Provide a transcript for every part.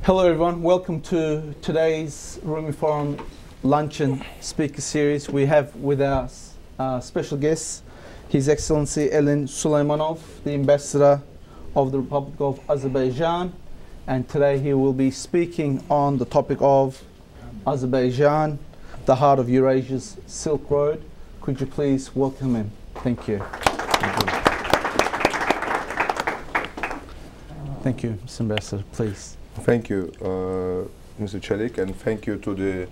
Hello everyone, welcome to today's Rumi Forum Luncheon Speaker Series. We have with us special guests, His Excellency Elin Suleymanov, the Ambassador of the Republic of Azerbaijan, and today he will be speaking on the topic of Azerbaijan, the heart of Eurasia's Silk Road. Could you please welcome him? Thank you. Thank you, Mr. Ambassador, please. Thank you, Mr. Chelik, and thank you to the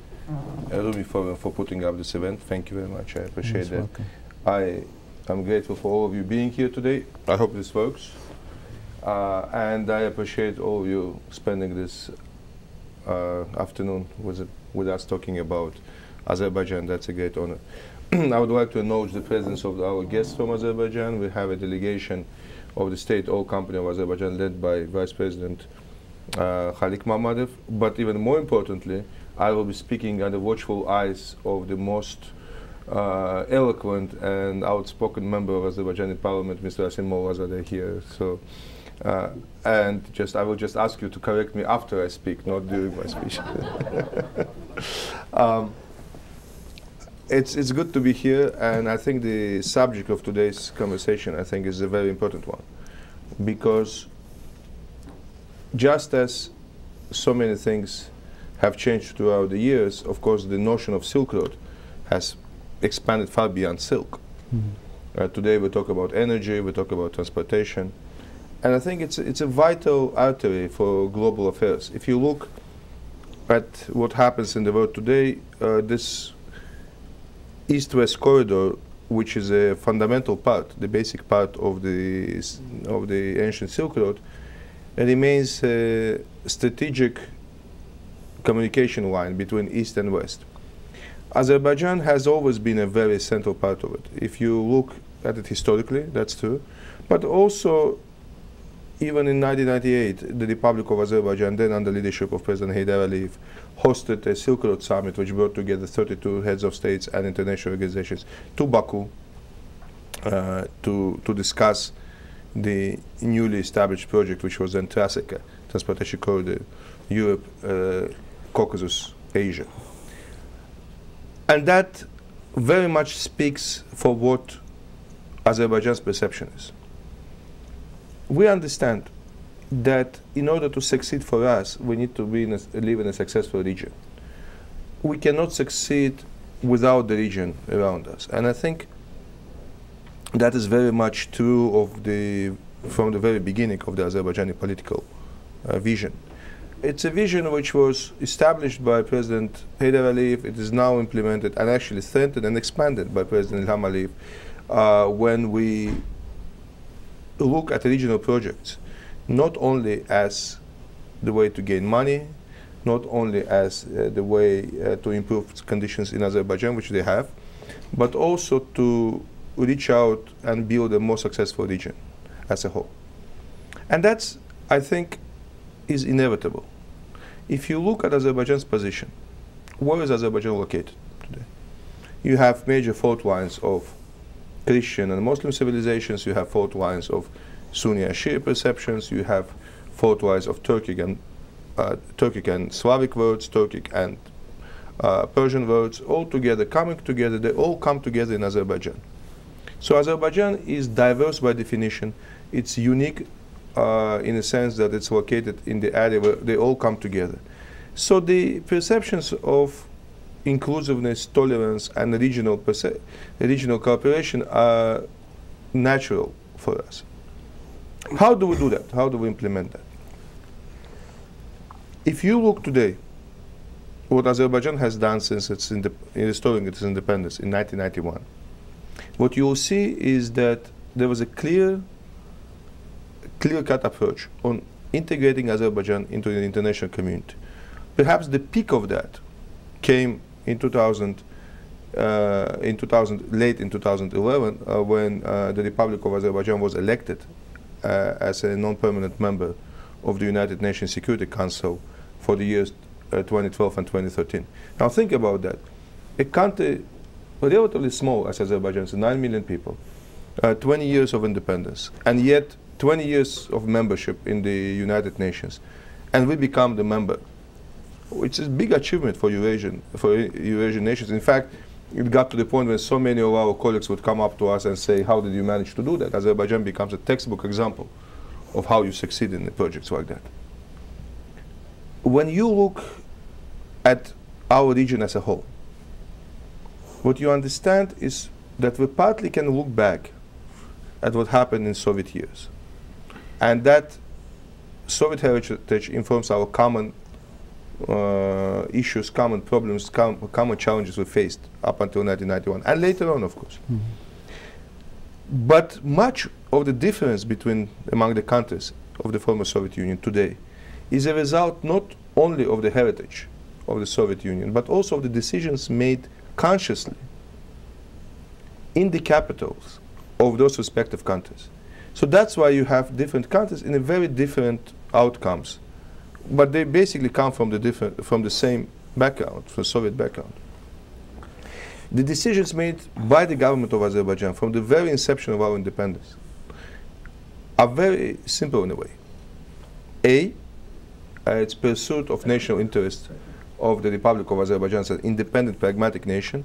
Rumi Forum for putting up this event. Thank you very much. I appreciate that. Welcome. I'm grateful for all of you being here today. I hope this works. And I appreciate all of you spending this afternoon with us talking about Azerbaijan. That's a great honor. I would like to acknowledge the presence of our guests from Azerbaijan. We have a delegation of the state-owned company of Azerbaijan led by Vice President Khalik Mammadov, but even more importantly, I will be speaking under watchful eyes of the most eloquent and outspoken member of Azerbaijani parliament, Mr. Asim Molazadeh here. So, and I will just ask you to correct me after I speak, not during my speech. It's good to be here, and I think the subject of today's conversation, I think, is a very important one, because just as so many things have changed throughout the years, of course, the notion of Silk Road has expanded far beyond silk. Mm-hmm. Today we talk about energy, we talk about transportation, and I think it's a vital artery for global affairs. If you look at what happens in the world today, this east-west corridor, which is a fundamental part, the basic part of the ancient Silk Road, remains a strategic communication line between East and West. Azerbaijan has always been a very central part of it. If you look at it historically, that's true. But also, even in 1998, the Republic of Azerbaijan, then under leadership of President Aliyev, hosted a Silk Road summit which brought together 32 heads of states and international organizations to Baku to discuss the newly established project, which was Trasika, Transportation Corridor, Europe, Caucasus, Asia. And that very much speaks for what Azerbaijan's perception is. We understand that in order to succeed for us, we need to live in a successful region. We cannot succeed without the region around us. And I think that is very much true from the very beginning of the Azerbaijani political vision. It's a vision which was established by President Aliyev. It is now implemented and actually strengthened and expanded by President Ilham Aliyev when we look at regional projects, not only as the way to gain money, not only as the way to improve conditions in Azerbaijan, which they have, but also to reach out and build a more successful region as a whole. And that's, I think, is inevitable. If you look at Azerbaijan's position, where is Azerbaijan located today? You have major fault lines of Christian and Muslim civilizations, you have fault lines of Sunni and Shia perceptions, you have fault lines of Turkic and Slavic words, Turkic and Persian words, all together, coming together, they all come together in Azerbaijan. So Azerbaijan is diverse by definition. It's unique in a sense that it's located in the area where they all come together. So the perceptions of inclusiveness, tolerance, and regional cooperation are natural for us. How do we do that? How do we implement that? If you look today, what Azerbaijan has done since restoring its independence in 1991, what you will see is that there was a clear-cut approach on integrating Azerbaijan into the international community. Perhaps the peak of that came in 2000, late in 2011, when the Republic of Azerbaijan was elected as a non-permanent member of the United Nations Security Council for the years 2012 and 2013. Now think about that. A country relatively small as Azerbaijan, so 9 million people, 20 years of independence, and yet 20 years of membership in the United Nations, and we become the member, which is a big achievement for Eurasian nations. In fact, it got to the point where so many of our colleagues would come up to us and say, how did you manage to do that? Azerbaijan becomes a textbook example of how you succeed in projects like that. When you look at our region as a whole, what you understand is that we partly can look back at what happened in Soviet years. And that Soviet heritage informs our common issues, common problems, common challenges we faced up until 1991, and later on, of course. Mm-hmm. But much of the difference among the countries of the former Soviet Union today is a result not only of the heritage of the Soviet Union, but also of the decisions made consciously in the capitals of those respective countries. So that's why you have different countries in a very different outcomes, but they basically come from the same background, from Soviet background. The decisions made by the government of Azerbaijan from the very inception of our independence are very simple in a way. It's pursuit of national interest of the Republic of Azerbaijan as an independent, pragmatic nation,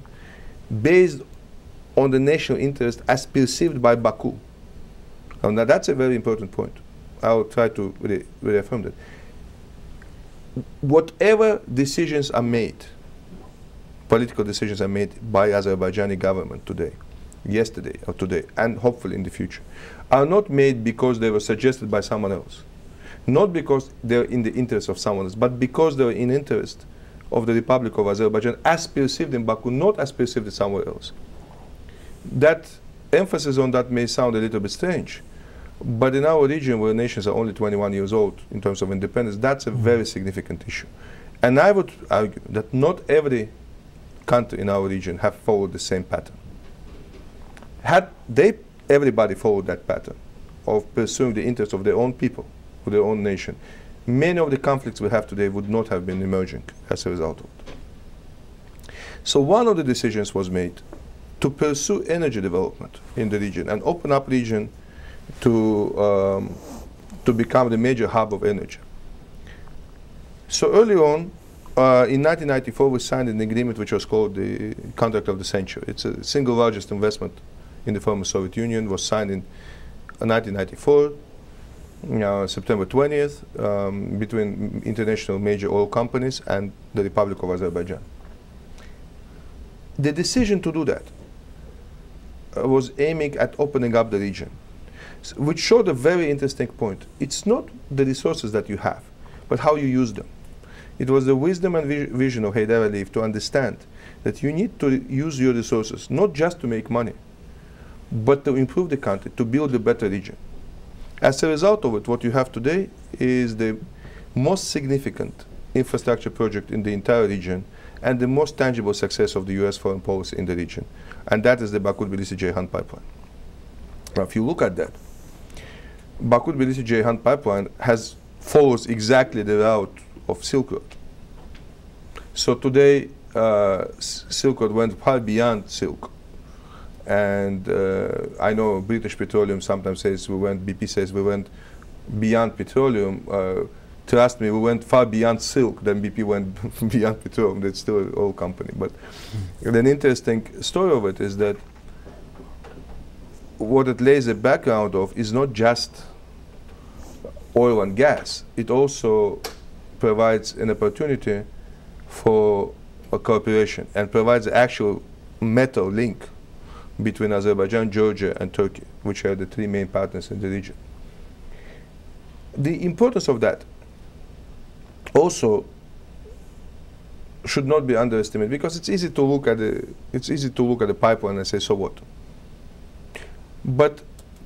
based on the national interest as perceived by Baku. Now that's a very important point. I'll try to reaffirm that. Whatever decisions are made, political decisions are made by Azerbaijani government today, yesterday or today, and hopefully in the future, are not made because they were suggested by someone else. Not because they're in the interest of someone else, but because they're in interest of the Republic of Azerbaijan as perceived in Baku, not as perceived somewhere else. That emphasis on that may sound a little bit strange, but in our region where nations are only 21 years old in terms of independence, that's a very significant issue. And I would argue that not every country in our region have followed the same pattern. Had everybody followed that pattern of pursuing the interests of their own people, of their own nation, many of the conflicts we have today would not have been emerging as a result of it. So one of the decisions was made to pursue energy development in the region and open up region to become the major hub of energy. So early on, in 1994, we signed an agreement which was called the Contract of the Century. It's the single largest investment in the former Soviet Union. It was signed in 1994, September 20th, between international major oil companies and the Republic of Azerbaijan. The decision to do that was aiming at opening up the region, which showed a very interesting point. It's not the resources that you have, but how you use them. It was the wisdom and vision of Heydar Aliyev to understand that you need to use your resources, not just to make money, but to improve the country, to build a better region. As a result of it, what you have today is the most significant infrastructure project in the entire region and the most tangible success of the US foreign policy in the region. And that is the Baku-Tbilisi-Ceyhan pipeline. Now, if you look at that, Baku-Tbilisi-Ceyhan pipeline follows exactly the route of Silk Road. So today, Silk Road went far beyond silk. And I know British Petroleum sometimes says BP says we went beyond petroleum. Trust me, we went far beyond silk than BP went beyond petroleum. That's still an oil company. But an interesting story of it is that what it lays a background of is not just oil and gas. It also provides an opportunity for a cooperation and provides the actual metal link between Azerbaijan, Georgia, and Turkey, which are the three main partners in the region. The importance of that also should not be underestimated, because it's easy to look at the pipeline and say, so what? But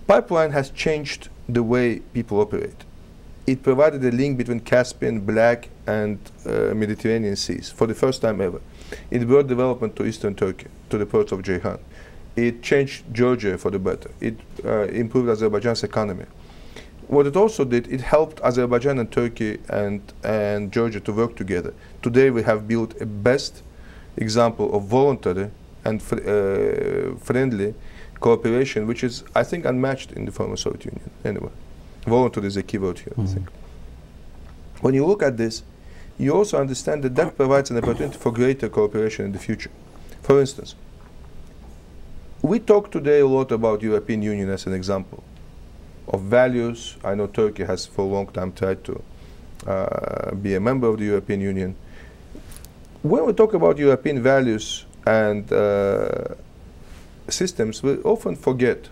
pipeline has changed the way people operate. It provided a link between Caspian, Black, and Mediterranean seas for the first time ever. It brought development to eastern Turkey, to the ports of Ceyhan. It changed Georgia for the better. It improved Azerbaijan's economy. What it also did, it helped Azerbaijan and Turkey and Georgia to work together. Today we have built a best example of voluntary and friendly cooperation, which is, I think, unmatched in the former Soviet Union. Anyway, voluntary is a key word here, I think. when you look at this, you also understand that that provides an opportunity for greater cooperation in the future. For instance, we talk today a lot about European Union as an example of values. I know Turkey has for a long time tried to be a member of the European Union. When we talk about European values and systems, we often forget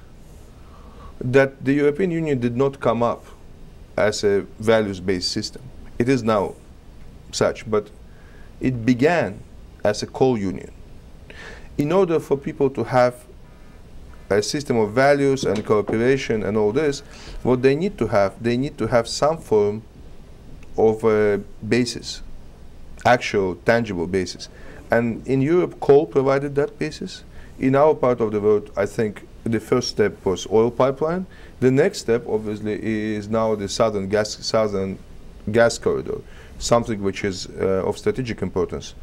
that the European Union did not come up as a values-based system. It is now such, but it began as a coal union. In order for people to have a system of values and cooperation and all this, what they need to have some form of a basis, actual, tangible basis. And in Europe, coal provided that basis. In our part of the world, I think the first step was oil pipeline. The next step, obviously, is now the southern gas corridor, something which is of strategic importance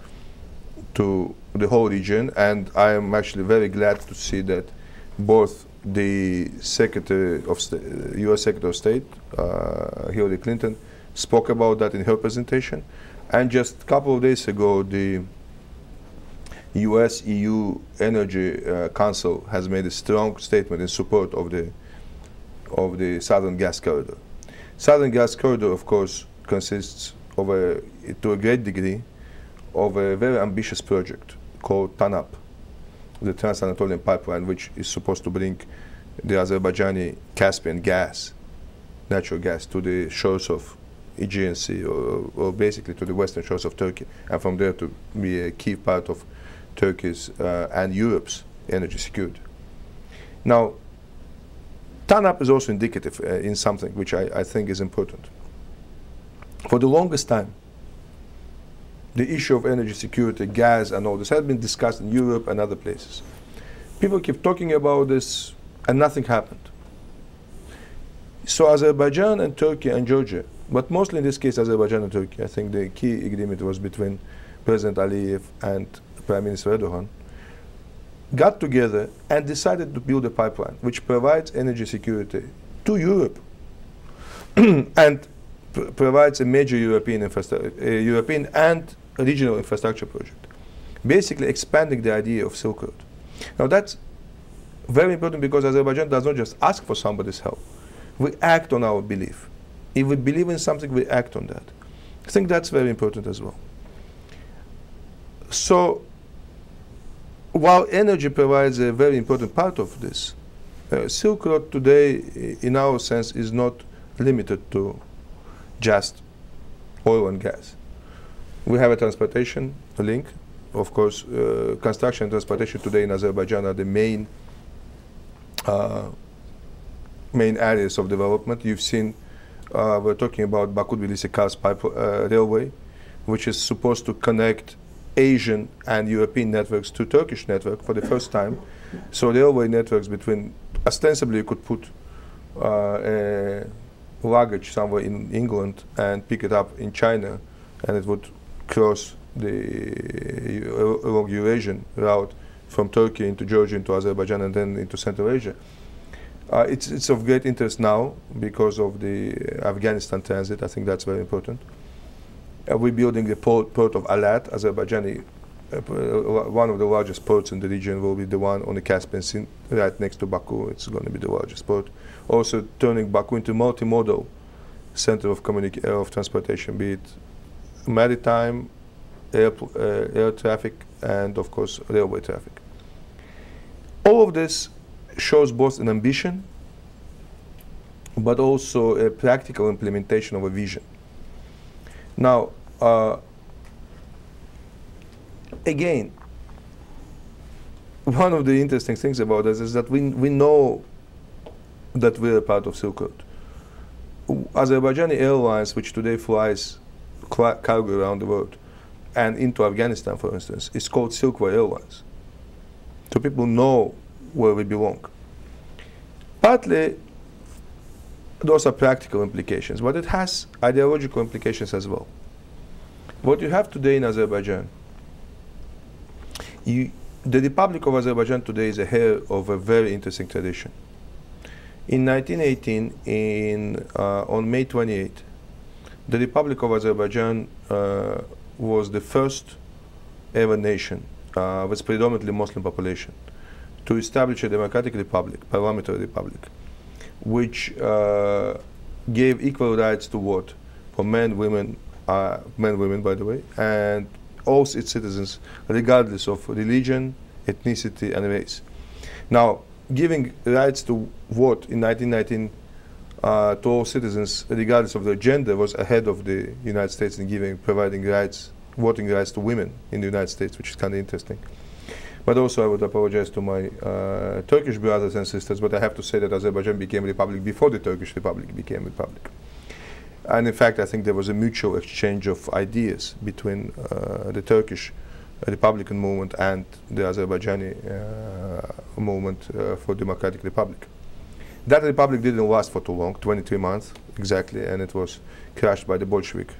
to the whole region. And I am actually very glad to see that both the U.S. Secretary of State, Hillary Clinton, spoke about that in her presentation. And just a couple of days ago, the US-EU Energy Council has made a strong statement in support of the Southern Gas Corridor. Southern Gas Corridor, of course, consists of to a great degree, of a very ambitious project called TANAP, the Trans-Anatolian Pipeline, which is supposed to bring the Azerbaijani Caspian gas, natural gas, to the shores of Aegean Sea, or basically to the western shores of Turkey, and from there to be a key part of Turkey's and Europe's energy security. Now, TANAP is also indicative in something which I think is important. For the longest time, the issue of energy security, gas and all this had been discussed in Europe and other places. People keep talking about this and nothing happened. So Azerbaijan and Turkey and Georgia, but mostly in this case Azerbaijan and Turkey, I think the key agreement was between President Aliyev and Prime Minister Erdogan, got together and decided to build a pipeline which provides energy security to Europe and provides a major European and regional infrastructure project, basically expanding the idea of Silk Road. Now that's very important because Azerbaijan does not just ask for somebody's help. We act on our belief. If we believe in something, we act on that. I think that's very important as well. So, while energy provides a very important part of this, Silk Road today, in our sense, is not limited to just oil and gas. We have a transportation link. Of course, construction and transportation today in Azerbaijan are the main areas of development. You've seen, we're talking about Baku-Tbilisi-Kars railway, which is supposed to connect Asian and European networks to Turkish network for the first time. So railway networks between, ostensibly you could put luggage somewhere in England and pick it up in China, and it would cross along Eurasian route from Turkey into Georgia, into Azerbaijan, and then into Central Asia. It's of great interest now because of the Afghanistan transit. I think that's very important. We're building the port of Alat, Azerbaijani, one of the largest ports in the region, will be the one on the Caspian Sea, right next to Baku. It's going to be the largest port. Also turning Baku into multimodal center of transportation, be it maritime, air traffic, and of course railway traffic. All of this shows both an ambition, but also a practical implementation of a vision. Now, again, one of the interesting things about this is that we know that we're a part of Silk Road. Azerbaijani Airlines, which today flies cargo around the world and into Afghanistan, for instance, is called Silkway Airlines. So people know where we belong. Partly, those are practical implications, but it has ideological implications as well. What you have today in Azerbaijan, the Republic of Azerbaijan today is a heir of a very interesting tradition. In 1918, on May 28, the Republic of Azerbaijan was the first ever nation with predominantly Muslim population to establish a democratic republic, parliamentary republic, which gave equal rights to vote for men, women, by the way, and all its citizens, regardless of religion, ethnicity, and race. Now, giving rights to vote in 1919 to all citizens, regardless of their gender, was ahead of the United States in providing rights, voting rights to women in the United States, which is kind of interesting. But also, I would apologize to my Turkish brothers and sisters, but I have to say that Azerbaijan became a republic before the Turkish Republic became a republic. And in fact, I think there was a mutual exchange of ideas between the Turkish Republican movement and the Azerbaijani movement for Democratic Republic. That republic didn't last for too long, 23 months exactly, and it was crushed by the Bolshevik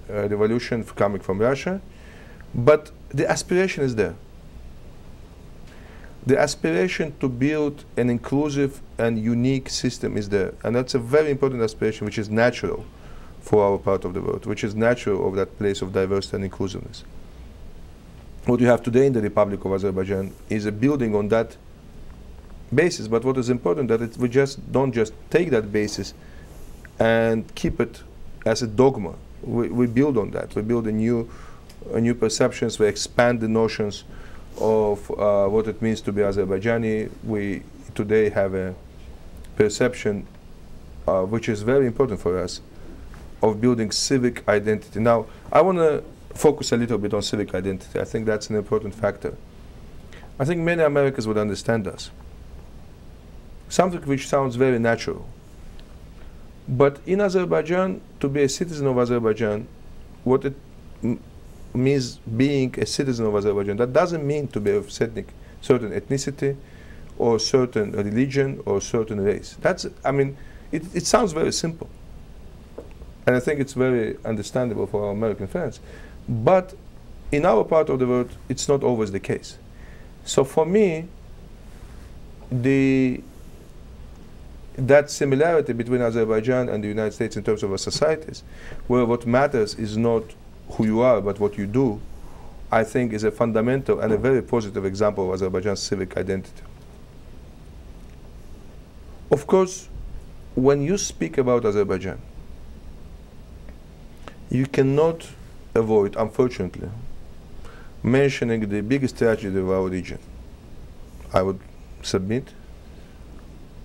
revolution coming from Russia. But the aspiration is there. The aspiration to build an inclusive and unique system is there. And that's a very important aspiration, which is natural for our part of the world, which is natural of that place of diversity and inclusiveness. What you have today in the Republic of Azerbaijan is a building on that basis. But what is important that we don't just take that basis and keep it as a dogma. We build on that. We build a new perceptions. We expand the notions of what it means to be Azerbaijani. We today have a perception which is very important for us of building civic identity. Now, I want to focus a little bit on civic identity. I think that's an important factor. I think many Americans would understand us. Something which sounds very natural. But in Azerbaijan, to be a citizen of Azerbaijan, what it means being a citizen of Azerbaijan, that doesn't mean to be of certain ethnicity or certain religion or certain race. It sounds very simple. And I think it's very understandable for our American friends. But in our part of the world, it's not always the case. So for me, that similarity between Azerbaijan and the United States in terms of our societies, where what matters is not who you are, but what you do, I think is a fundamental and a very positive example of Azerbaijan's civic identity. Of course, when you speak about Azerbaijan, you cannot avoid, unfortunately, mentioning the biggest tragedy of our region. I would submit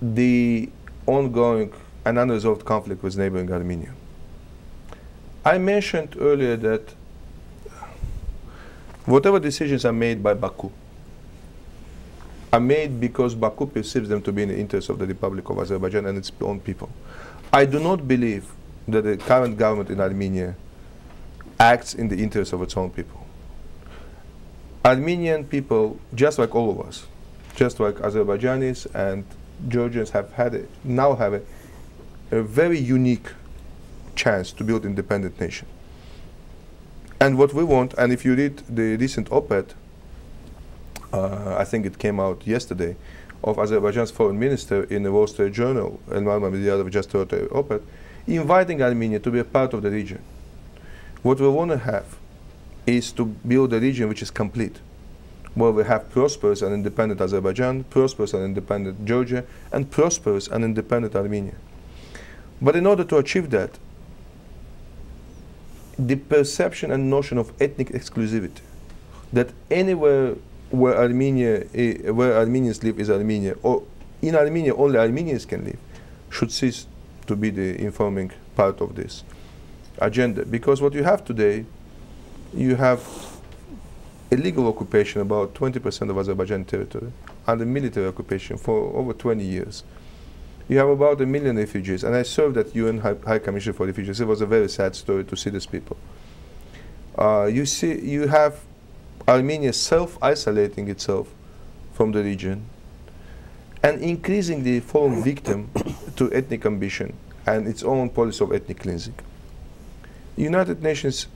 the ongoing and unresolved conflict with neighboring Armenia. I mentioned earlier that whatever decisions are made by Baku are made because Baku perceives them to be in the interest of the Republic of Azerbaijan and its own people. I do not believe that the current government in Armenia acts in the interest of its own people. Armenian people, just like all of us, just like Azerbaijanis and Georgians now have a very unique chance to build an independent nation. And what we want, and if you read the recent op-ed, I think it came out yesterday, of Azerbaijan's foreign minister in the Wall Street Journal, Elin Suleymanov just wrote an op-ed, inviting Armenia to be a part of the region. What we want to have is to build a region which is complete, where we have prosperous and independent Azerbaijan, prosperous and independent Georgia, and prosperous and independent Armenia. But in order to achieve that, the perception and notion of ethnic exclusivity, that anywhere where Armenians live is Armenia, or in Armenia only Armenians can live, should cease to be the informing part of this agenda. Because what you have today, you have a legal occupation about 20% of Azerbaijan territory, and a military occupation for over 20 years. You have about 1 million refugees, and I served at UN High Commission for Refugees. It was a very sad story to see these people. You have Armenia self-isolating itself from the region and increasingly falling victim to ethnic ambition and its own policy of ethnic cleansing. United Nations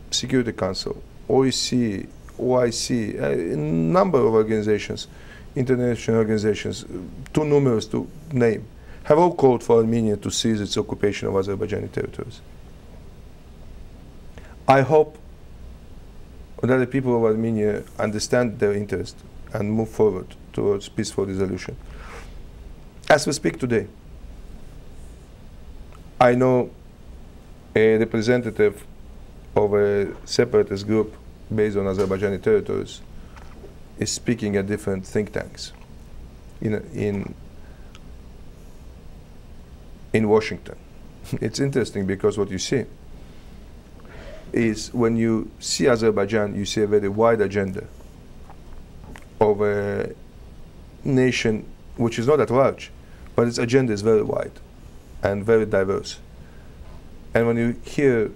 Security Council, OEC, OIC, a number of organizations, international organizations, too numerous to name, have all called for Armenia to cease its occupation of Azerbaijani territories. I hope that the people of Armenia understand their interest and move forward towards peaceful resolution. As we speak today, I know a representative of a separatist group based on Azerbaijani territories is speaking at different think tanks in Washington. It's interesting because what you see is when you see Azerbaijan, you see a very wide agenda of a nation which is not that large, but its agenda is very wide and very diverse. And when you hear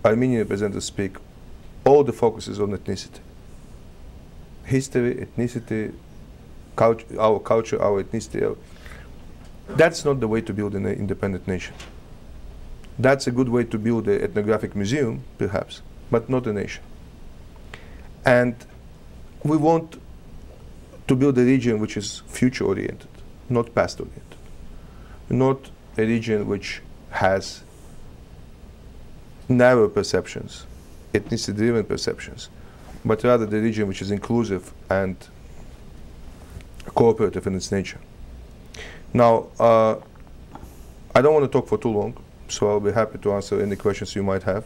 Armenian representatives speak, all the focus is on ethnicity. History, ethnicity, our culture, our ethnicity. That's not the way to build an independent nation. That's a good way to build an ethnographic museum, perhaps, but not a nation. And we want to build a region which is future-oriented, not past-oriented. Not a region which has narrow perceptions, ethnicity-driven perceptions, but rather the region which is inclusive and cooperative in its nature. Now, I don't want to talk for too long, so I'll be happy to answer any questions you might have.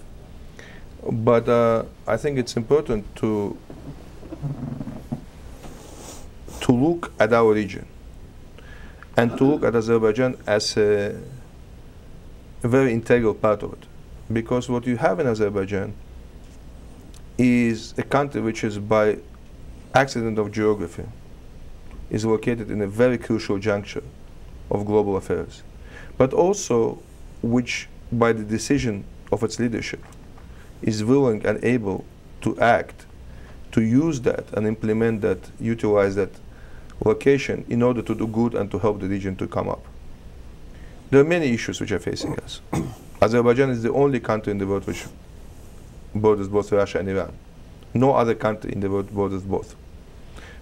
But I think it's important to look at our region and to look at Azerbaijan as a very integral part of it. Because what you have in Azerbaijan is a country which is, by accident of geography, is located in a very crucial juncture of global affairs, but also which, by the decision of its leadership, is willing and able to act, to use that and implement that, utilize that location in order to do good and to help the region to come up. There are many issues which are facing us. Azerbaijan is the only country in the world which borders both Russia and Iran. No other country in the world borders both.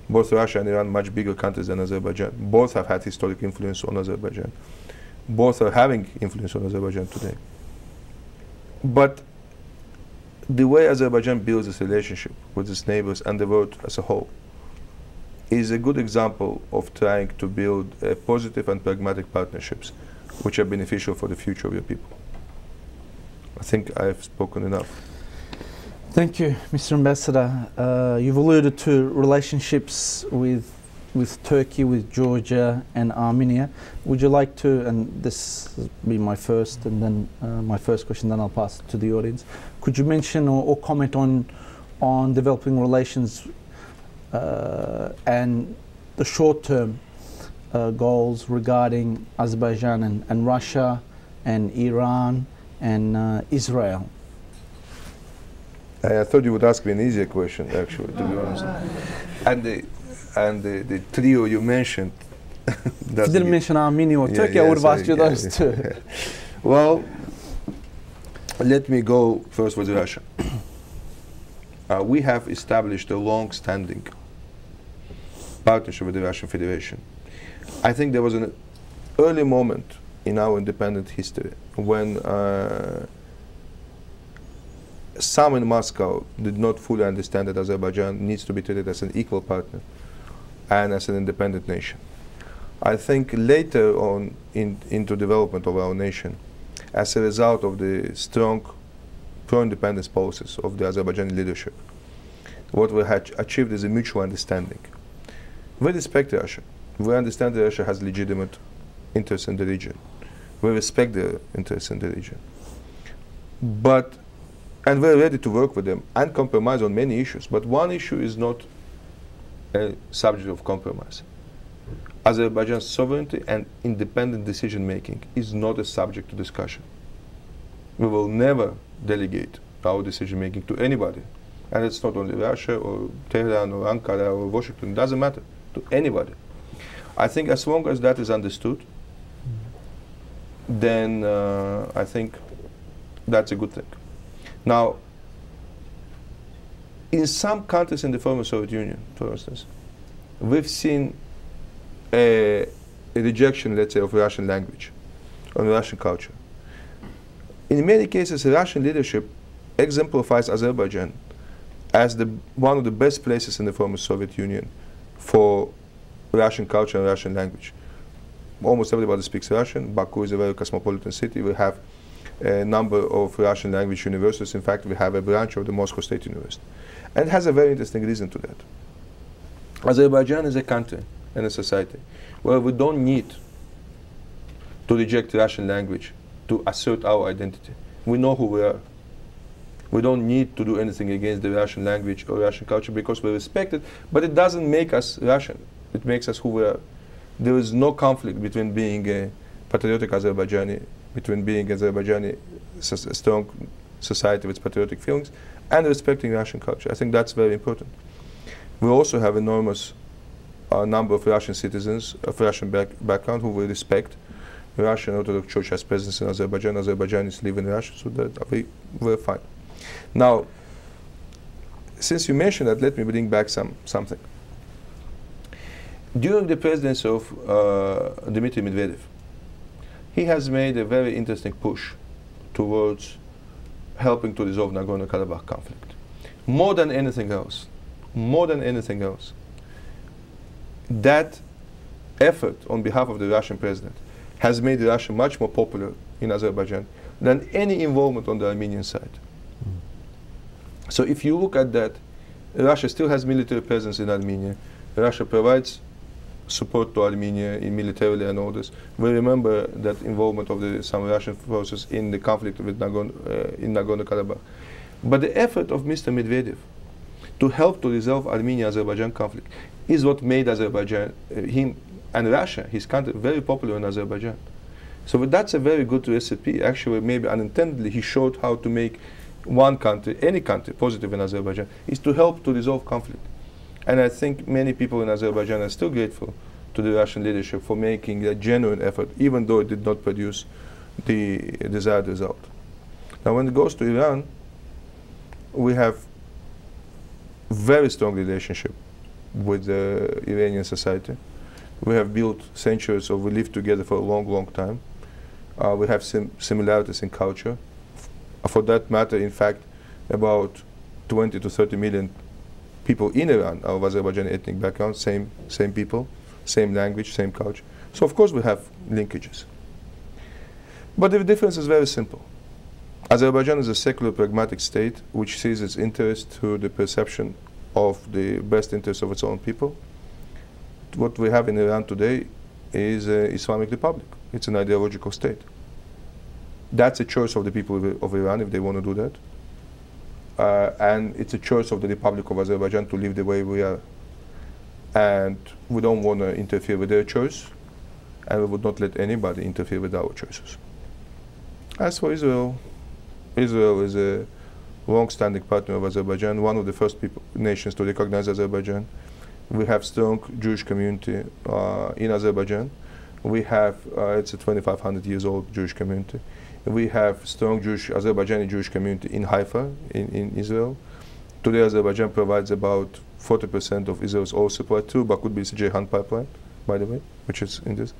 Both Russia and Iran much bigger countries than Azerbaijan. Both have had historic influence on Azerbaijan. Both are having influence on Azerbaijan today. But the way Azerbaijan builds its relationship with its neighbors and the world as a whole is a good example of trying to build positive and pragmatic partnerships which are beneficial for the future of your people. I think I've spoken enough. Thank you, Mr. Ambassador. You've alluded to relationships with Turkey, with Georgia and Armenia. Would you like to, and this will be my first, and then my first question, then I'll pass it to the audience. Could you mention or comment on developing relations and the short-term goals regarding Azerbaijan and Russia and Iran and Israel? I thought you would ask me an easier question, actually, to be honest. And the trio you mentioned. If you didn't mention Armenia or Turkey, I would have asked you those two. Yeah. Well, let me go first with Russia. We have established a long-standing partnership with the Russian Federation. I think there was an early moment in our independent history when some in Moscow did not fully understand that Azerbaijan needs to be treated as an equal partner and as an independent nation. I think later on into development of our nation, as a result of the strong pro-independence policies of the Azerbaijani leadership, what we had achieved is a mutual understanding. We respect Russia. We understand that Russia has legitimate interests in the region. We respect their interests in the region. And we're ready to work with them and compromise on many issues. But one issue is not a subject of compromise. Azerbaijan's sovereignty and independent decision-making is not a subject to discussion. We will never delegate our decision-making to anybody. And it's not only Russia or Tehran or Ankara or Washington, it doesn't matter, to anybody. I think as long as that is understood, then I think that's a good thing. Now, in some countries in the former Soviet Union, for instance, we've seen a a rejection, let's say, of Russian language or Russian culture. In many cases, Russian leadership exemplifies Azerbaijan as one of the best places in the former Soviet Union for Russian culture and Russian language. Almost everybody speaks Russian. Baku is a very cosmopolitan city. We have a number of Russian language universities. In fact, we have a branch of the Moscow State University. And it has a very interesting reason to that. Azerbaijan is a country and a society where we don't need to reject Russian language to assert our identity. We know who we are. We don't need to do anything against the Russian language or Russian culture because we respect it, but it doesn't make us Russian. It makes us who we are. There is no conflict between being a patriotic Azerbaijani, between being Azerbaijani, a strong society with patriotic feelings, and respecting Russian culture. I think that's very important. We also have enormous number of Russian citizens of Russian background who we respect. The Russian Orthodox Church has presence in Azerbaijan. Azerbaijanis live in Russia, so that we're fine. Now, since you mentioned that, let me bring back something. During the presidency of Dmitry Medvedev, he has made a very interesting push towards helping to resolve Nagorno-Karabakh conflict. More than anything else, that effort on behalf of the Russian president has made Russia much more popular in Azerbaijan than any involvement on the Armenian side. So if you look at that, Russia still has military presence in Armenia. Russia provides support to Armenia in militarily and all this. We remember that involvement of some Russian forces in the conflict with in Nagorno-Karabakh. But the effort of Mr. Medvedev to help to resolve Armenia-Azerbaijan conflict is what made Azerbaijan, him and Russia, his country, very popular in Azerbaijan. So that's a very good recipe. Actually, maybe unintendedly, he showed how to make one country, any country, positive in Azerbaijan, is to help to resolve conflict. And I think many people in Azerbaijan are still grateful to the Russian leadership for making a genuine effort, even though it did not produce the desired result. Now, when it goes to Iran, we have very strong relationship with the Iranian society. We have built centuries of, we lived together for a long, long time. We have similarities in culture. For that matter, in fact, about 20 to 30 million people in Iran are of Azerbaijani ethnic background, same people, same language, same culture. So of course we have linkages. But the difference is very simple. Azerbaijan is a secular, pragmatic state which sees its interest through the perception of the best interests of its own people. What we have in Iran today is an Islamic Republic. It's an ideological state. That's a choice of the people of Iran if they want to do that. And it's a choice of the Republic of Azerbaijan to live the way we are. And we don't want to interfere with their choice, and we would not let anybody interfere with our choices. As for Israel, Israel is a long-standing partner of Azerbaijan, one of the first nations to recognize Azerbaijan. We have strong Jewish community in Azerbaijan. We have, it's a 2,500 years old Jewish community. We have strong Azerbaijani Jewish community in Haifa, in Israel. Today, Azerbaijan provides about 40% of Israel's oil supply through Baku Ceyhan pipeline, by the way, which is in this.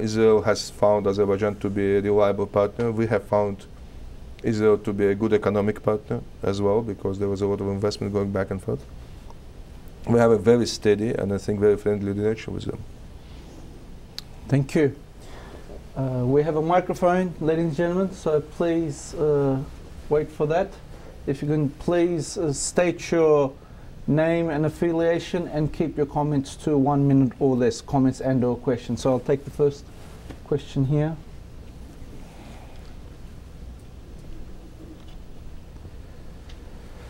Israel has found Azerbaijan to be a reliable partner. We have found Israel to be a good economic partner as well, because there was a lot of investment going back and forth. We have a very steady and I think very friendly relationship with them. Thank you. We have a microphone, ladies and gentlemen, so please wait for that. If you can please state your name and affiliation and keep your comments to 1 minute or less, comments and or questions. So I'll take the first question here.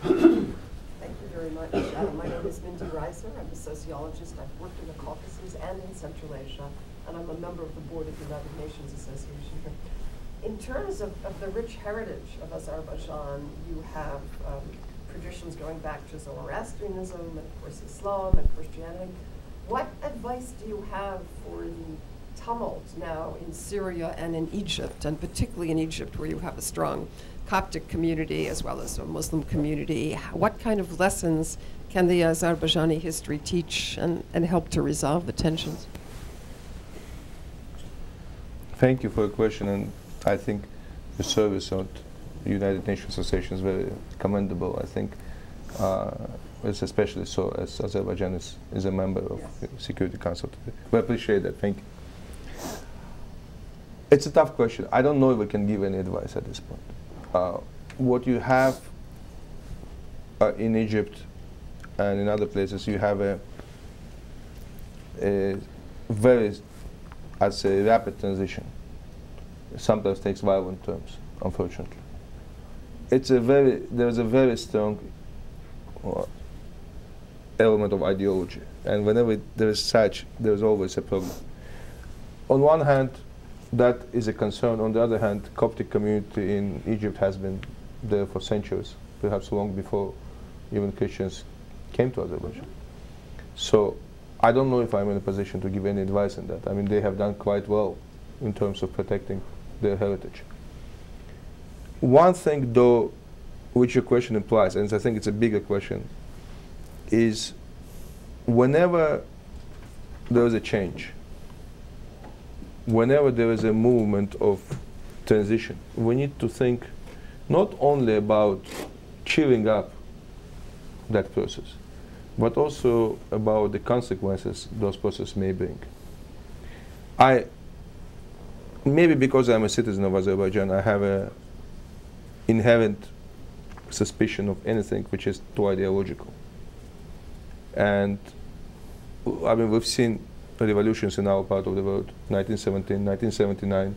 Thank you very much. My name is Mindy Reiser. I'm a sociologist. I've worked in the Caucasus and in Central Asia, and I'm a member of the board of the United Nations Association here. In terms of the rich heritage of Azerbaijan, you have traditions going back to Zoroastrianism, and of course Islam and Christianity. What advice do you have for the tumult now in Syria and in Egypt, and particularly in Egypt where you have a strong Coptic community as well as a Muslim community? What kind of lessons can the Azerbaijani history teach and help to resolve the tensions? Thank you for your question, and I think the service of the United Nations Association is very commendable. I think it's especially so as Azerbaijan is a member of the Security Council today. We appreciate that. Thank you. It's a tough question. I don't know if we can give any advice at this point. What you have in Egypt and in other places, you have a very, I'd say, rapid transition. Sometimes takes violent terms, unfortunately. There's a very strong element of ideology, and whenever there is such, there is always a problem. On one hand, that is a concern. On the other hand, Coptic community in Egypt has been there for centuries, perhaps long before even Christians came to Azerbaijan. So I don't know if I'm in a position to give any advice on that. I mean, they have done quite well in terms of protecting their heritage. One thing, though, which your question implies, and I think it's a bigger question, is whenever there is a change, whenever there is a movement of transition, we need to think not only about cheering up that process, but also about the consequences those processes may bring. Maybe because I'm a citizen of Azerbaijan, I have an inherent suspicion of anything which is too ideological. And I mean, we've seen revolutions in our part of the world, 1917, 1979.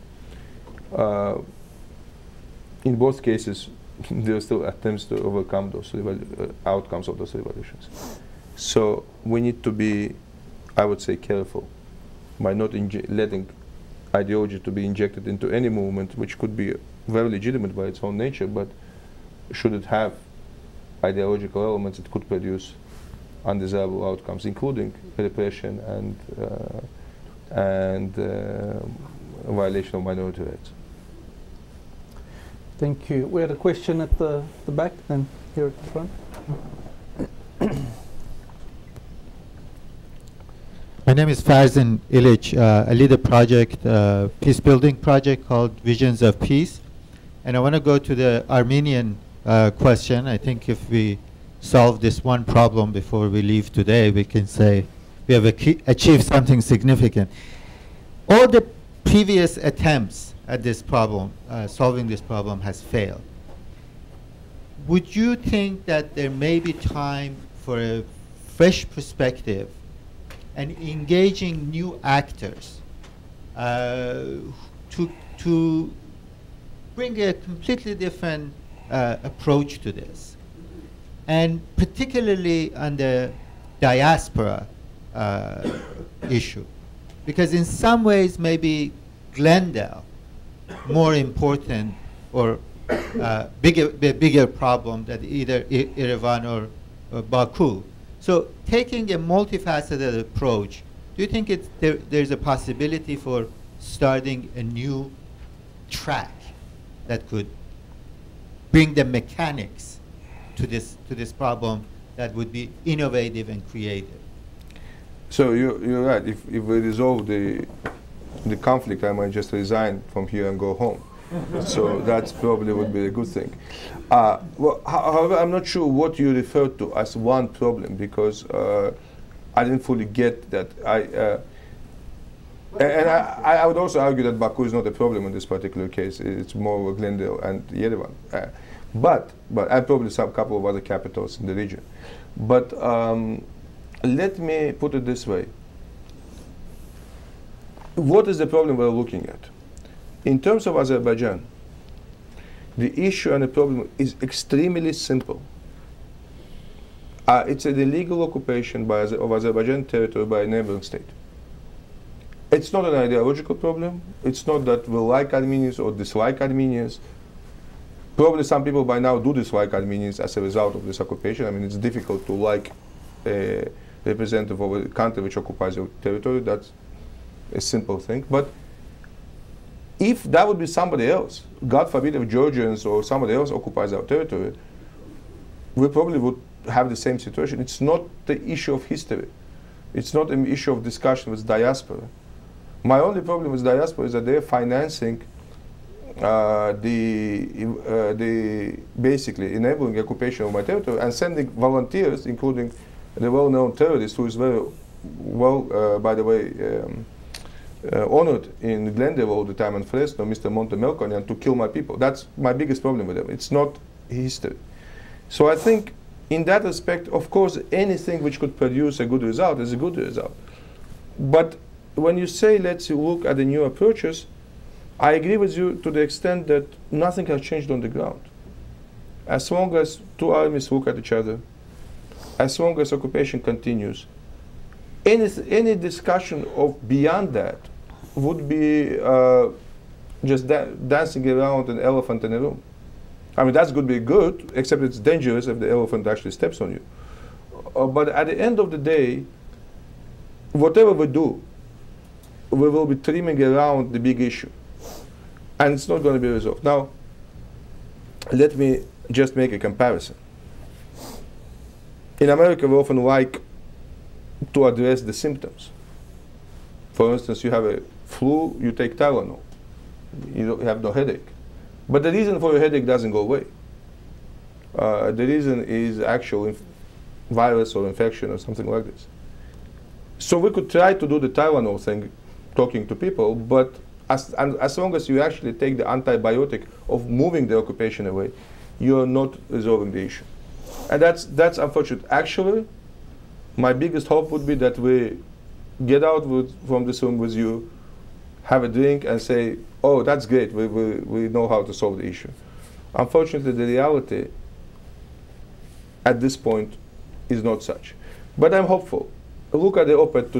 In both cases, there are still attempts to overcome those outcomes of those revolutions. So we need to be, I would say, careful by not letting ideology to be injected into any movement, which could be very legitimate by its own nature, but should it have ideological elements, it could produce undesirable outcomes, including repression and violation of minority rights. Thank you. We had a question at the back, then here at the front. My name is Farzan Ilic. I lead a project, peace building project called Visions of Peace. And I want to go to the Armenian question. I think if we solve this one problem before we leave today, we can say we have achieved something significant. All the previous attempts at this problem, solving this problem, has failed. Would you think that there may be time for a fresh perspective and engaging new actors to bring a completely different approach to this? And particularly on the diaspora issue. Because in some ways, maybe Glendale, more important or bigger problem than either Yerevan or Baku. So taking a multifaceted approach, do you think there's a possibility for starting a new track that could bring the mechanics to this problem that would be innovative and creative? So you're right. If we resolve the conflict, I might just resign from here and go home. So that probably would be a good thing. Well, however, I'm not sure what you refer to as one problem, because I didn't fully get that. I would also argue that Baku is not a problem in this particular case. It's more Glendale and Yerevan. But probably some couple of other capitals in the region. But let me put it this way. What is the problem we're looking at? In terms of Azerbaijan, the issue and the problem is extremely simple. It's an illegal occupation of Azerbaijan territory by a neighboring state. It's not an ideological problem. It's not that we like Armenians or dislike Armenians. Probably some people by now do dislike Armenians as a result of this occupation. I mean, it's difficult to like a representative of a country which occupies your territory. That's a simple thing. But if that would be somebody else, God forbid if Georgians or somebody else occupies our territory, we probably would have the same situation. It's not the issue of history. It's not an issue of discussion with diaspora. My only problem with diaspora is that they're financing the basically enabling occupation of my territory and sending volunteers, including the well-known terrorist who is very well, by the way, honored in Glendale all the time and Fresno, Mr. Monte Melkonian, to kill my people. That's my biggest problem with them. It's not history. So I think in that respect, of course, anything which could produce a good result is a good result. But when you say let's look at the new approaches, I agree with you to the extent that nothing has changed on the ground. As long as two armies look at each other, as long as occupation continues, any discussion of beyond that would be just dancing around an elephant in a room. I mean, that's going to be good, except it's dangerous if the elephant actually steps on you. But at the end of the day, whatever we do, we will be trimming around the big issue. And it's not going to be resolved. Now, let me just make a comparison. In America, we often like to address the symptoms. For instance, you have a flu, you take Tylenol. You have no headache. But the reason for your headache doesn't go away. The reason is actual virus or infection or something like this. So we could try to do the Tylenol thing, talking to people, but as long as you actually take the antibiotic of moving the occupation away, you're not resolving the issue. And that's unfortunate. Actually, my biggest hope would be that we get out from this room with you, have a drink and say, oh, that's great, we know how to solve the issue. Unfortunately, the reality at this point is not such. But I'm hopeful. Look at the op-ed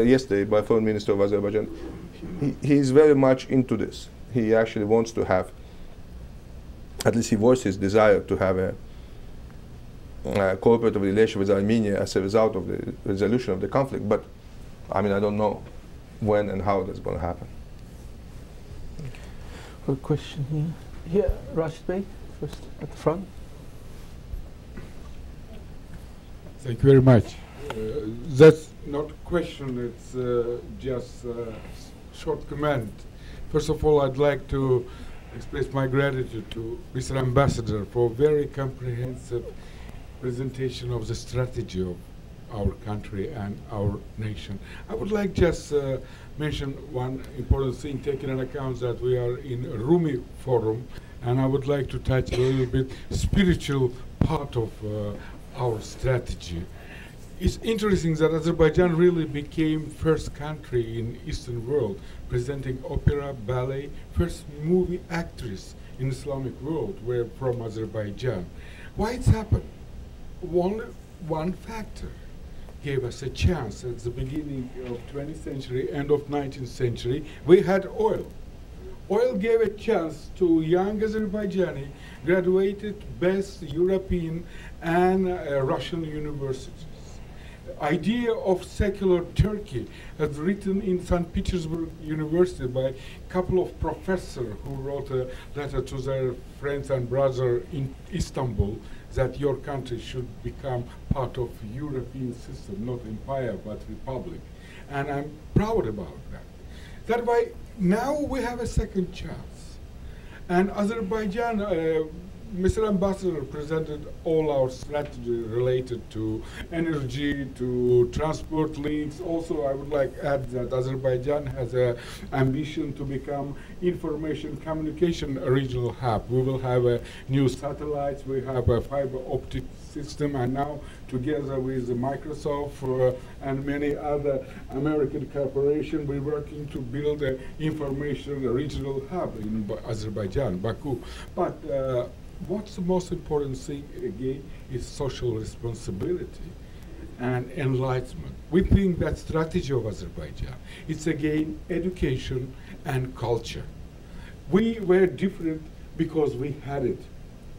yesterday by Foreign Minister of Azerbaijan. He is very much into this. He actually wants to have, at least he voiced his desire to have a cooperative relation with Armenia as a result of the resolution of the conflict. But I mean, I don't know when and how that's going to happen. A question here. Here, Rashid Bey, first at the front. Thank you very much. That's not a question, it's just a short comment. First of all, I'd like to express my gratitude to Mr. Ambassador for a very comprehensive presentation of the strategy of our country and our nation. I would like just mention one important thing, taking into account that we are in a Rumi forum, and I would like to touch a little bit spiritual part of our strategy. It's interesting that Azerbaijan really became first country in Eastern world presenting opera, ballet, first movie actress in Islamic world were from Azerbaijan. Why it's happened? One factor gave us a chance at the beginning of 20th century, end of 19th century. We had oil. Oil gave a chance to young Azerbaijani graduated best European and Russian universities. Idea of secular Turkey as written in St. Petersburg University by a couple of professors who wrote a letter to their friends and brother in Istanbul that your country should become part of European system, not empire but republic. And I'm proud about that. That way, now we have a second chance. And Azerbaijan, Mr. Ambassador presented all our strategy related to energy, to transport links. Also, I would like to add that Azerbaijan has an ambition to become information communication regional hub. We will have new satellites, we have a fiber optic system, and now together with Microsoft and many other American corporations, we're working to build an information regional hub in Azerbaijan, Baku. But what's the most important thing, again, is social responsibility and enlightenment. We think that strategy of Azerbaijan, it's again education and culture. We were different because we had it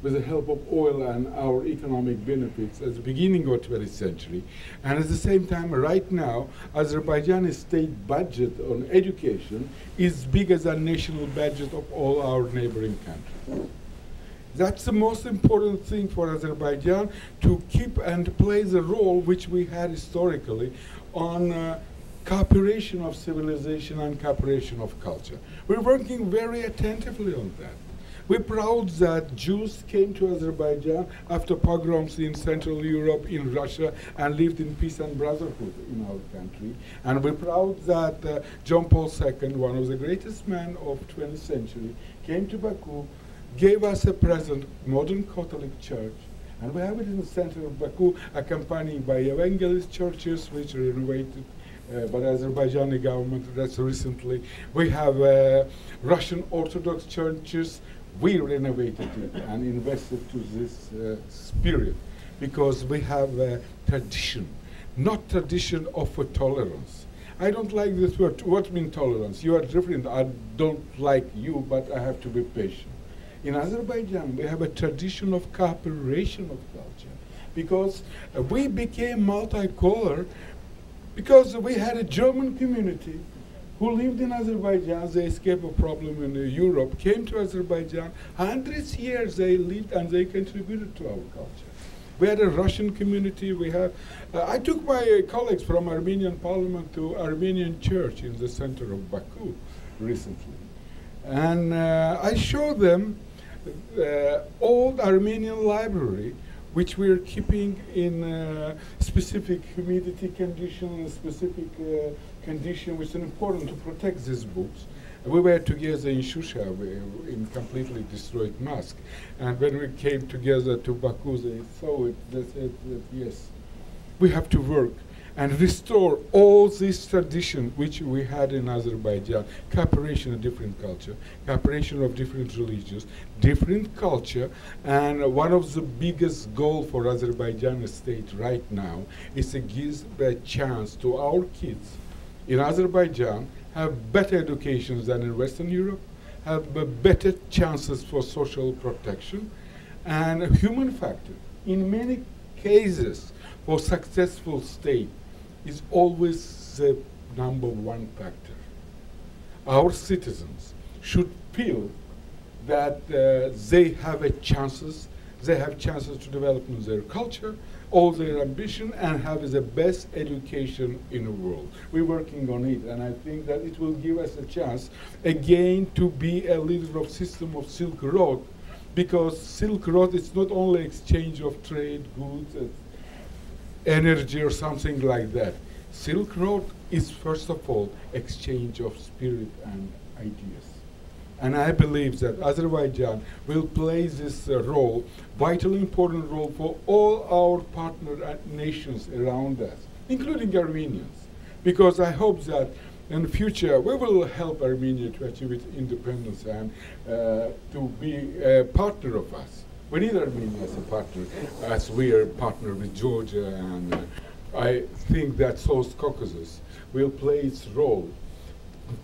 with the help of oil and our economic benefits at the beginning of 20th century. And at the same time, right now, Azerbaijan's state budget on education is bigger than national budget of all our neighboring countries. That's the most important thing for Azerbaijan, to keep and play the role which we had historically on cooperation of civilization and cooperation of culture. We're working very attentively on that. We're proud that Jews came to Azerbaijan after pogroms in Central Europe, in Russia, and lived in peace and brotherhood in our country. And we're proud that John Paul II, one of the greatest men of 20th century, came to Baku, gave us a present, modern Catholic church, and we have it in the center of Baku, accompanied by evangelist churches, which are renovated by the Azerbaijani government that's recently. We have Russian Orthodox churches. We renovated it and invested to this spirit because we have a tradition, not tradition of tolerance. I don't like this word. What means tolerance? You are different. I don't like you, but I have to be patient. In Azerbaijan, we have a tradition of cooperation of culture because we became multicolor because we had a German community who lived in Azerbaijan. They escaped a problem in Europe, came to Azerbaijan. Hundreds of years they lived and they contributed to our culture. We had a Russian community. We have. I took my colleagues from Armenian parliament to Armenian church in the center of Baku recently. And I showed them old Armenian library, which we are keeping in specific humidity condition, specific condition, which is important to protect these books. We were together in Shusha in completely destroyed mosque. And when we came together to Baku, they saw it, they said that yes, we have to work and restore all this tradition which we had in Azerbaijan, cooperation of different culture, cooperation of different religions, different culture, and one of the biggest goals for Azerbaijan state right now is to give a chance to our kids in Azerbaijan have better education than in Western Europe, have better chances for social protection, and a human factor. In many cases, for successful state, is always the #1 factor. Our citizens should feel that they have chances to develop their culture, all their ambition, and have the best education in the world. We're working on it, and I think that it will give us a chance again to be a leader of system of Silk Road, because Silk Road is not only exchange of trade, goods, energy or something like that. Silk Road is first of all exchange of spirit and ideas. And I believe that Azerbaijan will play this role, vitally important role for all our partner nations around us, including Armenians. Because I hope that in the future we will help Armenia to achieve its independence and to be a partner of us. We need Armenia as a partner, as we are a partner with Georgia, and I think that South Caucasus will play its role.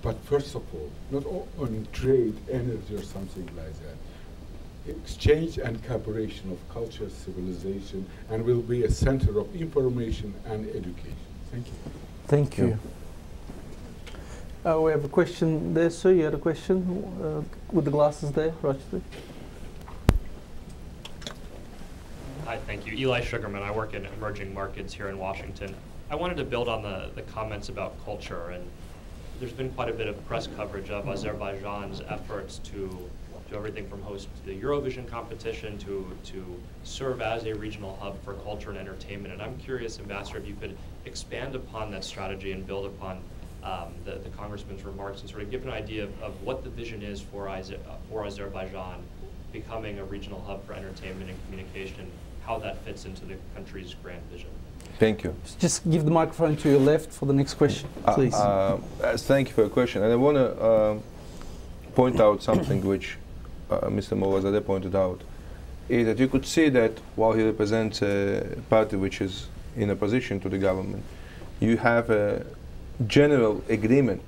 But first of all, not on trade, energy, or something like that. Exchange and cooperation of culture, civilization, and will be a center of information and education. Thank you. Thank you. We have a question there, sir. You had a question with the glasses there, Rajat. Hi, thank you. Eli Sugarman. I work in emerging markets here in Washington. I wanted to build on the comments about culture, and there's been quite a bit of press coverage of Azerbaijan's efforts to do everything from host the Eurovision competition to serve as a regional hub for culture and entertainment. And I'm curious, Ambassador, if you could expand upon that strategy and build upon the Congressman's remarks and sort of give an idea of what the vision is for Azerbaijan becoming a regional hub for entertainment and communication, how that fits into the country's grand vision. Thank you. Just give the microphone to your left for the next question, please. Thank you for your question. And I want to point out something which Mr. Moazadeh pointed out, is that you could see that while he represents a party which is in opposition to the government, you have a general agreement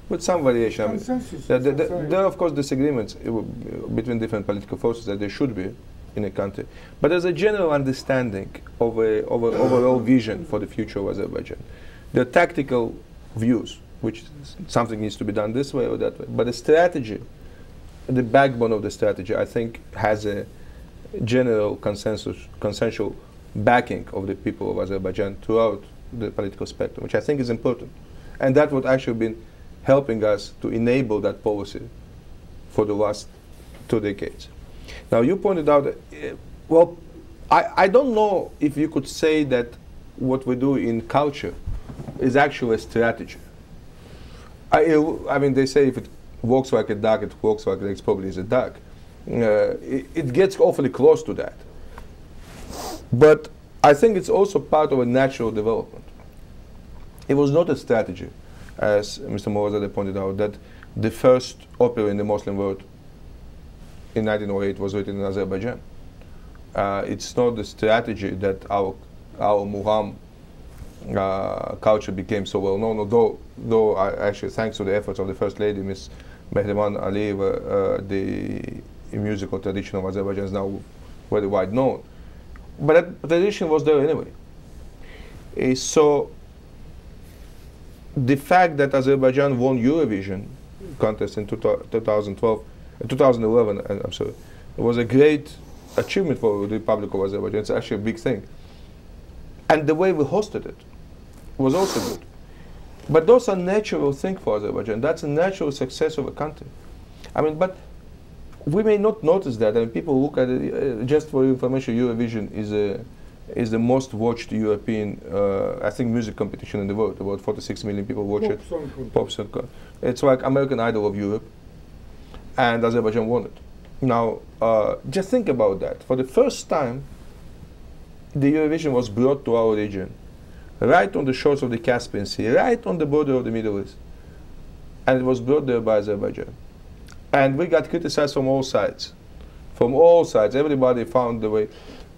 with some variation. I mean, there are, of course, disagreements between different political forces that there should be in a country. But there's a general understanding of an overall vision for the future of Azerbaijan. There are tactical views, which something needs to be done this way or that way. But the strategy, the backbone of the strategy, I think, has a general consensual backing of the people of Azerbaijan throughout the political spectrum, which I think is important. And that would actually been helping us to enable that policy for the last 2 decades. Now, you pointed out, well, I don't know if you could say that what we do in culture is actually a strategy. I mean, they say if it walks like a duck, it walks like it probably is a duck. It gets awfully close to that. But I think it's also part of a natural development. It was not a strategy, as Mr. Morazadeh pointed out, that the first opera in the Muslim world in 1908 was written in Azerbaijan. It's not the strategy that our Mugham culture became so well known, though actually thanks to the efforts of the First Lady, Ms. Mehriban Aliyev, the musical tradition of Azerbaijan is now very wide known. But that tradition was there anyway. So the fact that Azerbaijan won Eurovision contest in 2011, I'm sorry, it was a great achievement for the Republic of Azerbaijan. It's actually a big thing. And the way we hosted it was also good. But those are natural things for Azerbaijan. That's a natural success of a country. I mean, but we may not notice that. I mean, people look at it, just for information, Eurovision is the most watched European, I think, music competition in the world. About 46 million people watch it. Pop song. It's like American Idol of Europe. And Azerbaijan won it. Now, just think about that. For the first time, the Eurovision was brought to our region, right on the shores of the Caspian Sea, right on the border of the Middle East. And it was brought there by Azerbaijan. And we got criticized from all sides. From all sides. Everybody found the way.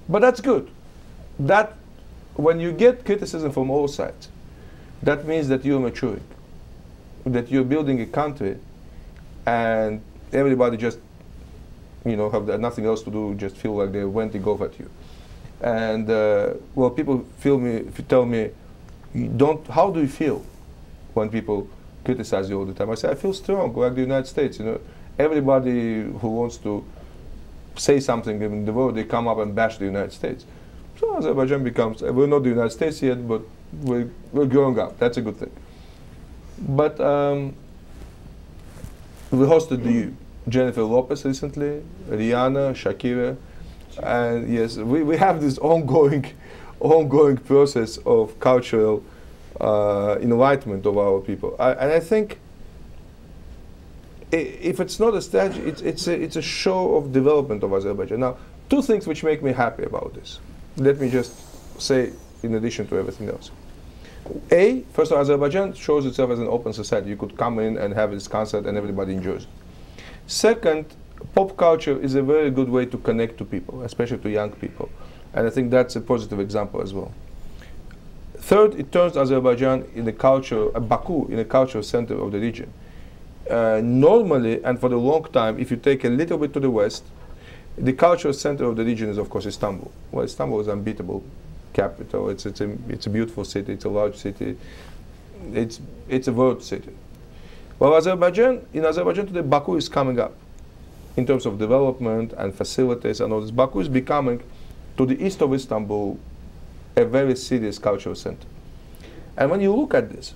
But that's good. That, when you get criticism from all sides, that means that you're maturing. That you're building a country and everybody just, you know, have nothing else to do, just feel like they went to go at you. And well, people tell me, how do you feel when people criticize you all the time? I say, I feel strong, like the United States. You know, everybody who wants to say something in the world, they come up and bash the United States. So Azerbaijan becomes, we're not the United States yet, but we're growing up. That's a good thing. But we hosted the Jennifer Lopez recently, Rihanna, Shakira. And yes, we have this ongoing process of cultural enlightenment of our people. And I think if it's not a strategy, it's a show of development of Azerbaijan. Now, two things which make me happy about this. Let me just say, in addition to everything else. First of all, Azerbaijan shows itself as an open society. You could come in and have this concert and everybody enjoys it. Second, pop culture is a very good way to connect to people, especially to young people. And I think that's a positive example as well. Third, it turns Azerbaijan in the culture, Baku, in a cultural center of the region. Normally, and for the long time, if you take a little bit to the west, the cultural center of the region is, of course, Istanbul. Well, Istanbul is an unbeatable capital. It's a beautiful city. It's a large city. It's a world city. Well, in Azerbaijan today, Baku is coming up in terms of development and facilities and all this. Baku is becoming, to the east of Istanbul, a very serious cultural center. And when you look at this,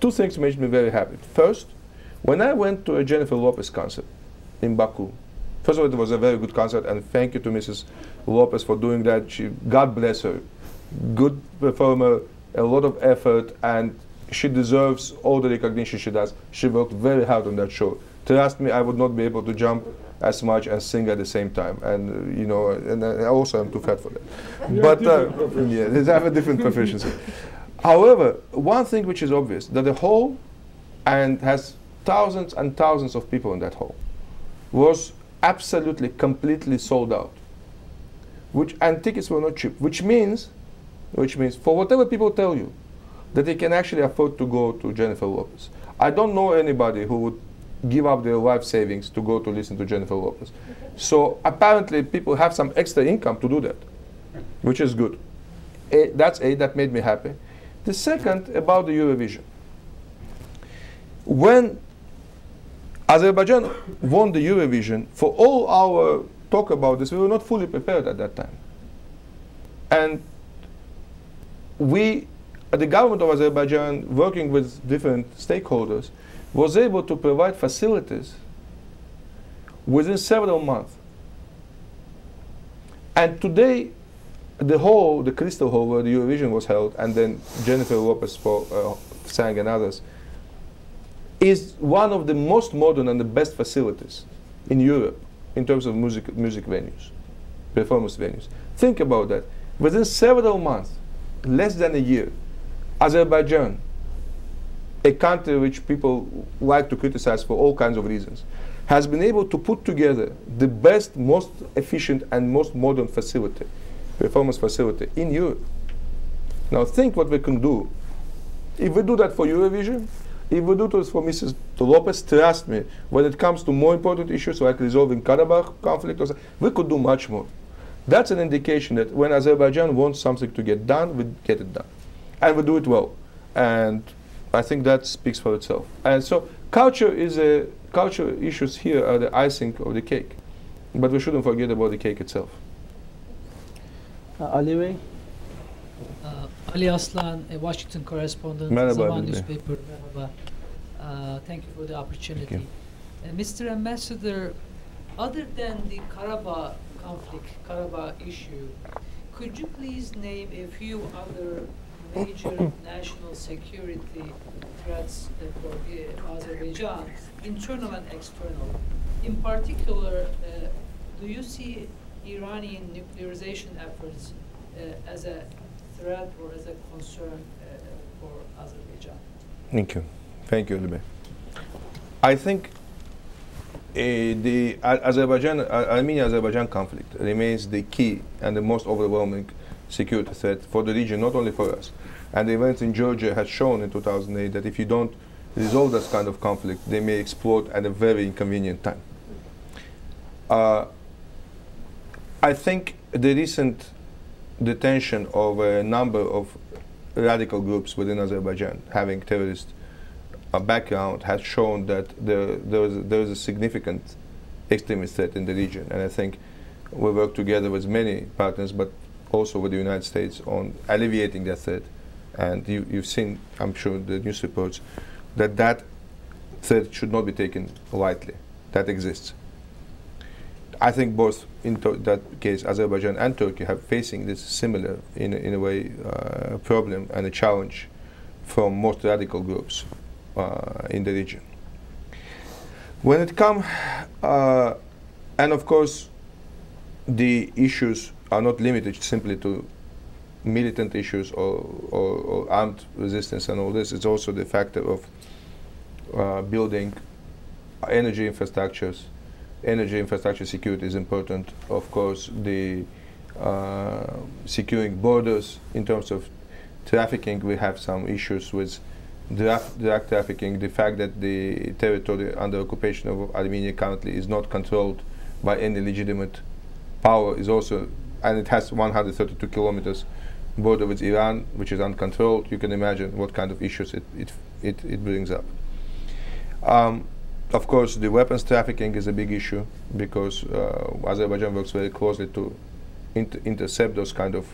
two things made me very happy. First, when I went to a Jennifer Lopez concert in Baku, first of all, it was a very good concert, and thank you to Mrs. Lopez for doing that. God bless her. Good performer, a lot of effort, and she deserves all the recognition she does. She worked very hard on that show. Trust me, I would not be able to jump as much and sing at the same time. And you know, and also I'm too fat for that. But yeah, they have a different proficiency. However, one thing which is obvious, that the hall, and has thousands and thousands of people in that hall, was absolutely, completely sold out. And tickets were not cheap, which means, for whatever people tell you, that they can actually afford to go to Jennifer Lopez. I don't know anybody who would give up their life savings to go to listen to Jennifer Lopez. So apparently people have some extra income to do that, which is good. That made me happy. The second, about the Eurovision. When Azerbaijan won the Eurovision, for all our talk about this, we were not fully prepared at that time. And we the government of Azerbaijan, working with different stakeholders, was able to provide facilities within several months. And today, the Crystal Hall where the Eurovision was held, and then Jennifer Lopez sang and others, is one of the most modern and the best facilities in Europe in terms of music venues, performance venues. Think about that. Within several months, less than a year, Azerbaijan, a country which people like to criticize for all kinds of reasons, has been able to put together the best, most efficient and most modern facility, performance facility in Europe. Now think what we can do. If we do that for Eurovision, if we do this for Mrs. Lopez, trust me, when it comes to more important issues like resolving Karabakh conflict, we could do much more. That's an indication that when Azerbaijan wants something to get done, we get it done. And we do it well. And I think that speaks for itself. And so culture issues here are the icing of the cake. But we shouldn't forget about the cake itself. Aliyev? Ali Aslan, a Washington correspondent, Merhaba Zaman Ali. newspaper. Merhaba. Thank you for the opportunity. Mr. Ambassador, other than the Karabakh conflict, Karabakh issue, could you please name a few other major national security threats for Azerbaijan, internal and external? In particular, do you see Iranian nuclearization efforts as a threat or as a concern for Azerbaijan? Thank you. Thank you, Libe. I think the Armenia-Azerbaijan conflict remains the key and the most overwhelming security threat for the region, not only for us. And the events in Georgia has shown in 2008 that if you don't resolve this kind of conflict, they may explode at a very inconvenient time. I think the recent detention of a number of radical groups within Azerbaijan having terrorist background has shown that there is a significant extremist threat in the region. And I think we work together with many partners, but also with the United States on alleviating that threat. And you've seen, I'm sure, the news reports, that threat should not be taken lightly. That exists. I think both in that case, Azerbaijan and Turkey have facing this similar, in a way, problem and a challenge from most radical groups in the region. When it comes, and of course, the issues are not limited simply to militant issues or armed resistance and all this. It's also the factor of building energy infrastructures. Energy infrastructure security is important. Of course, the securing borders in terms of trafficking. We have some issues with drug trafficking. The fact that the territory under occupation of Armenia currently is not controlled by any legitimate power is also, and it has 132 kilometers border with Iran, which is uncontrolled. You can imagine what kind of issues it brings up. Of course, the weapons trafficking is a big issue because Azerbaijan works very closely to intercept those kind of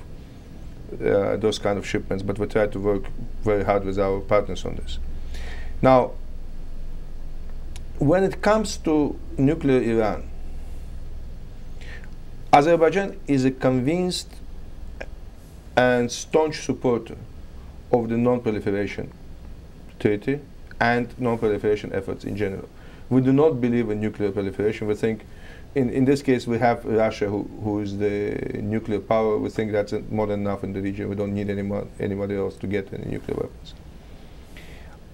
shipments. But we try to work very hard with our partners on this. Now, when it comes to nuclear Iran, Azerbaijan is a convinced and staunch supporter of the non-proliferation treaty and non-proliferation efforts in general. We do not believe in nuclear proliferation. We think, in this case, we have Russia, who is the nuclear power. We think that's more than enough in the region. We don't need anybody else to get any nuclear weapons.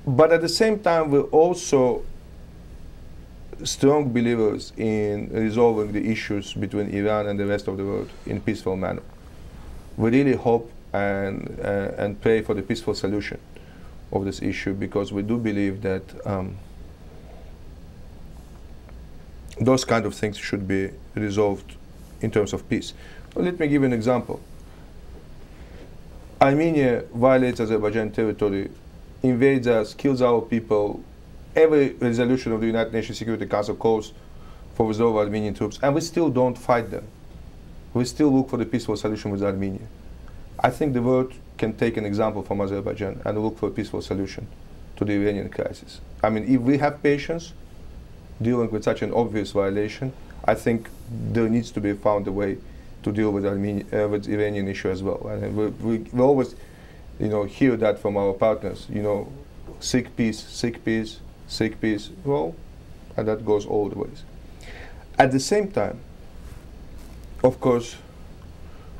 But at the same time, we're also strong believers in resolving the issues between Iran and the rest of the world in a peaceful manner. We really hope and pray for the peaceful solution of this issue, because we do believe that those kind of things should be resolved in terms of peace. Well, let me give you an example. Armenia violates Azerbaijan territory, invades us, kills our people. Every resolution of the United Nations Security Council calls for withdrawal of Armenian troops, and we still don't fight them. We still look for the peaceful solution with Armenia. I think the world can take an example from Azerbaijan and look for a peaceful solution to the Iranian crisis. I mean, if we have patience dealing with such an obvious violation, I think there needs to be found a way to deal with with Iranian issue as well. And we always, hear that from our partners. Seek peace, seek peace, seek peace. Well, and that goes all the ways. At the same time, of course,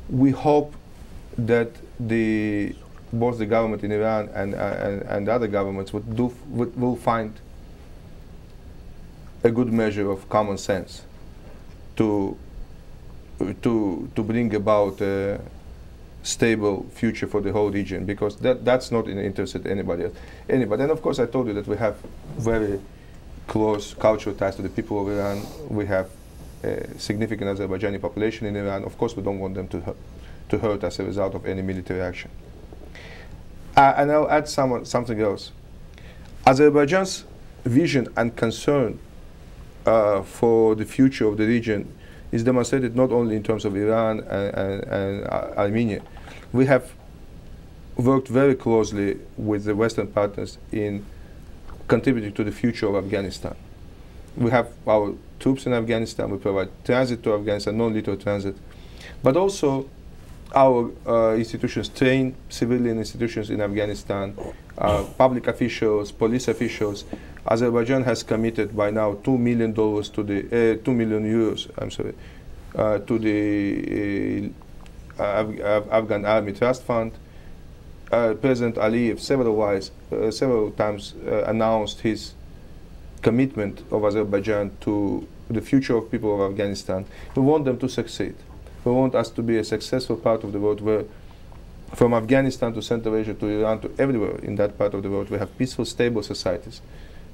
we hope that both the government in Iran and other governments will find a good measure of common sense to bring about a stable future for the whole region, because that's not in the interest of anybody else. And of course, I told you that we have very close cultural ties to the people of Iran. We have a significant Azerbaijani population in Iran. Of course, we don't want them to hurt as a result of any military action. And I'll add something else. Azerbaijan's vision and concern for the future of the region is demonstrated not only in terms of Iran and Armenia. We have worked very closely with the Western partners in contributing to the future of Afghanistan. We have our troops in Afghanistan, we provide transit to Afghanistan, non-lethal transit, but also our institutions train civilian institutions in Afghanistan, public officials, police officials. Azerbaijan has committed by now $2 million to the 2 million euros. To the Afghan Army Trust Fund. President Aliyev several times announced his commitment of Azerbaijan to the future of people of Afghanistan. We want them to succeed. We want us to be a successful part of the world where, from Afghanistan to Central Asia to Iran to everywhere in that part of the world, we have peaceful, stable societies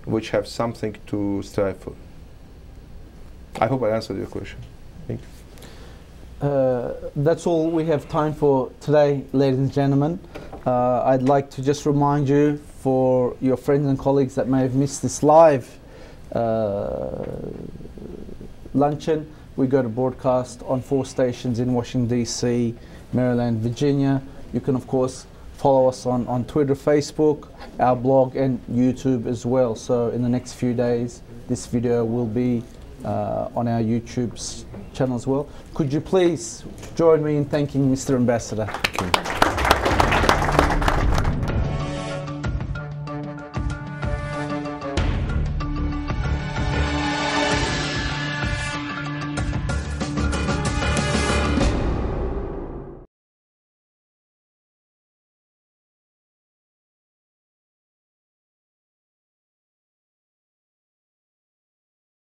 which have something to strive for. I hope I answered your question. Thank you. That's all we have time for today, ladies and gentlemen. I'd like to just remind you, for your friends and colleagues that may have missed this live luncheon, we go to broadcast on 4 stations in Washington, D.C., Maryland, Virginia. You can, of course, follow us on Twitter, Facebook, our blog, and YouTube as well. So in the next few days, this video will be on our YouTube channel as well. Could you please join me in thanking Mr. Ambassador? Thank you.